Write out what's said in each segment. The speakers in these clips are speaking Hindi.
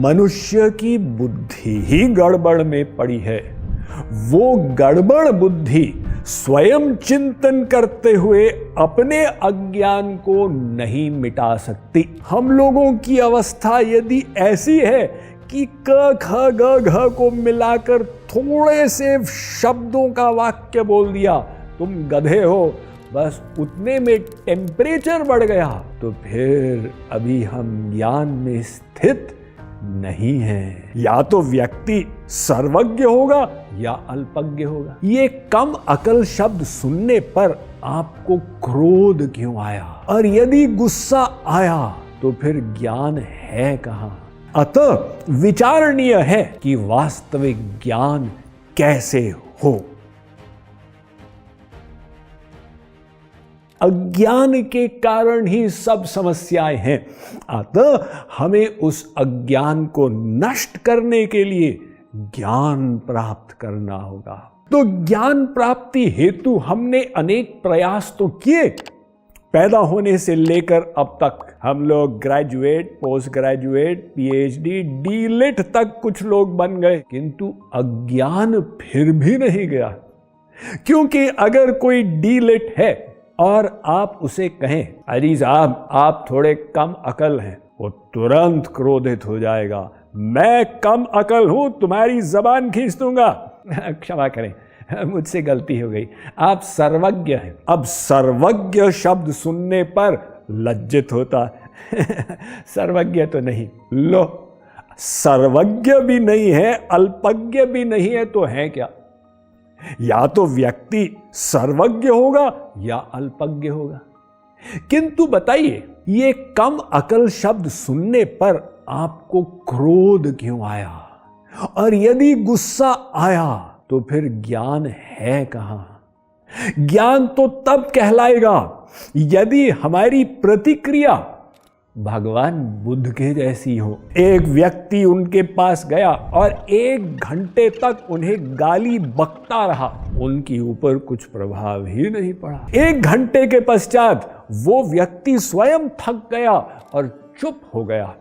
मनुष्य की बुद्धि ही गड़बड़ में पड़ी है। वो गड़बड़ बुद्धि स्वयं चिंतन करते हुए अपने अज्ञान को नहीं मिटा सकती। हम लोगों की अवस्था यदि ऐसी है कि क ख ग घ को मिलाकर थोड़े से शब्दों का वाक्य बोल दिया, तुम गधे हो, बस उतने में टेम्परेचर बढ़ गया, तो फिर अभी हम ज्ञान में स्थित नहीं है। या तो व्यक्ति सर्वज्ञ होगा या अल्पज्ञ होगा। ये कम अकल शब्द सुनने पर आपको क्रोध क्यों आया? और यदि गुस्सा आया तो फिर ज्ञान है कहां? अतः विचारणीय है कि वास्तविक ज्ञान कैसे हो। अज्ञान के कारण ही सब समस्याएं हैं। अतः हमें उस अज्ञान को नष्ट करने के लिए ज्ञान प्राप्त करना होगा। तो ज्ञान प्राप्ति हेतु हमने अनेक प्रयास तो किए। पैदा होने से लेकर अब तक हम लोग graduate, post graduate, PhD, DLitt तक कुछ लोग बन गए, किंतु अज्ञान फिर भी नहीं गया। क्योंकि अगर कोई डीलिट है और आप उसे कहें, अजी साहब आप थोड़े कम अकल हैं, वो तुरंत क्रोधित हो जाएगा। मैं कम अकल हूं, तुम्हारी जबान खींच दूंगा। क्षमा करें, मुझसे गलती हो गई। आप सर्वज्ञ हैं। अब सर्वज्ञ शब्द सुनने पर लज्जित होता सर्वज्ञ तो नहीं। लो, सर्वज्ञ भी नहीं है, अल्पज्ञ भी नहीं है, तो है क्या? या तो व्यक्ति सर्वज्ञ होगा या अल्पज्ञ होगा। किंतु बताइए, ये कम अकल शब्द सुनने पर आपको क्रोध क्यों आया? और यदि गुस्सा आया तो फिर ज्ञान है कहां? ज्ञान तो तब कहलाएगा यदि हमारी प्रतिक्रिया भगवान बुद्ध के जैसी हो। एक व्यक्ति उनके पास गया और 1 घंटे तक उन्हें गाली बकता रहा, उनके ऊपर कुछ प्रभाव ही नहीं पड़ा। 1 घंटे के पश्चात वो व्यक्ति स्वयं थक गया और चुप हो गया।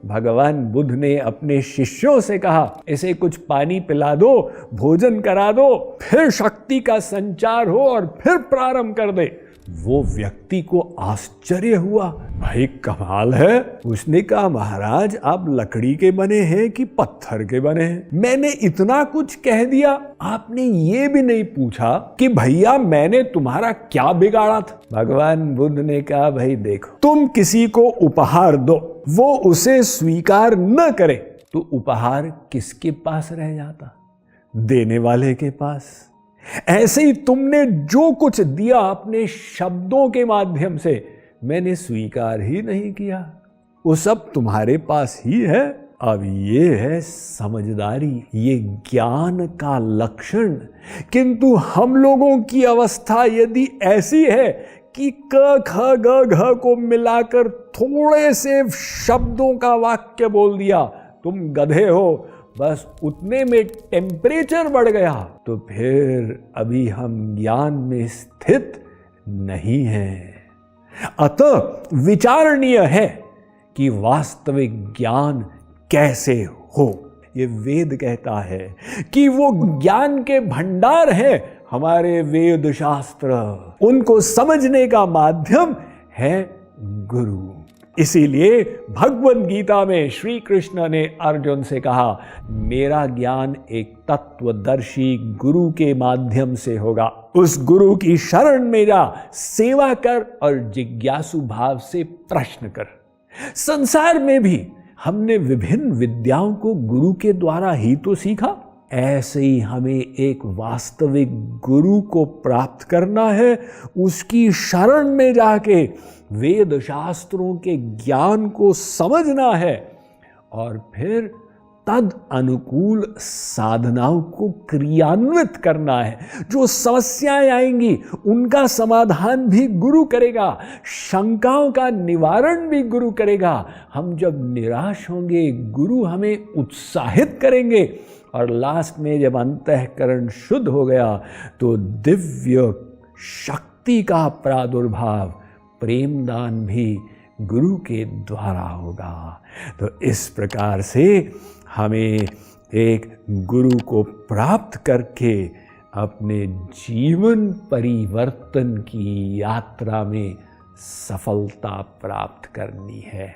भगवान बुद्ध ने अपने शिष्यों से कहा, इसे कुछ पानी पिला दो, भोजन करा दो, फिर शक्ति का संचार हो और फिर प्रारंभ कर दे। वो व्यक्ति को आश्चर्य हुआ, भाई कमाल है। उसने कहा, महाराज आप लकड़ी के बने हैं कि पत्थर के बने हैं? मैंने इतना कुछ कह दिया, आपने ये भी नहीं पूछा कि भैया मैंने तुम्हारा क्या बिगाड़ा था? भगवान बुद्ध ने कहा, भाई देखो, तुम किसी को उपहार दो, वो उसे स्वीकार न करे तो उपहार किसके पास रह जाता? देने वाले के पास। ऐसे ही तुमने जो कुछ दिया अपने शब्दों के माध्यम से, मैंने स्वीकार ही नहीं किया, वो सब तुम्हारे पास ही है। अब ये है समझदारी, ये ज्ञान का लक्षण। किंतु हम लोगों की अवस्था यदि ऐसी है कि क ख ग घ को मिलाकर थोड़े से शब्दों का वाक्य बोल दिया, तुम गधे हो, बस उतने में टेम्परेचर बढ़ गया, तो फिर अभी हम ज्ञान में स्थित नहीं हैं। अतः विचारणीय है कि वास्तविक ज्ञान कैसे हो। ये वेद कहता है कि वो ज्ञान के भंडार हैं हमारे वेद शास्त्र, उनको समझने का माध्यम है गुरु। इसीलिए भगवद गीता में श्री कृष्ण ने अर्जुन से कहा, मेरा ज्ञान एक तत्वदर्शी गुरु के माध्यम से होगा। उस गुरु की शरण में जा, सेवा कर और जिज्ञासु भाव से प्रश्न कर। संसार में भी हमने विभिन्न विद्याओं को गुरु के द्वारा ही तो सीखा। ऐसे ही हमें एक वास्तविक गुरु को प्राप्त करना है, उसकी शरण में जाके वेद शास्त्रों के ज्ञान को समझना है और फिर तद अनुकूल साधनाओं को क्रियान्वित करना है। जो समस्याएं आएंगी उनका समाधान भी गुरु करेगा, शंकाओं का निवारण भी गुरु करेगा। हम जब निराश होंगे गुरु हमें उत्साहित करेंगे और लास्ट में जब अंतःकरण शुद्ध हो गया तो दिव्य शक्ति का प्रादुर्भाव, प्रेमदान भी गुरु के द्वारा होगा। तो इस प्रकार से हमें एक गुरु को प्राप्त करके अपने जीवन परिवर्तन की यात्रा में सफलता प्राप्त करनी है।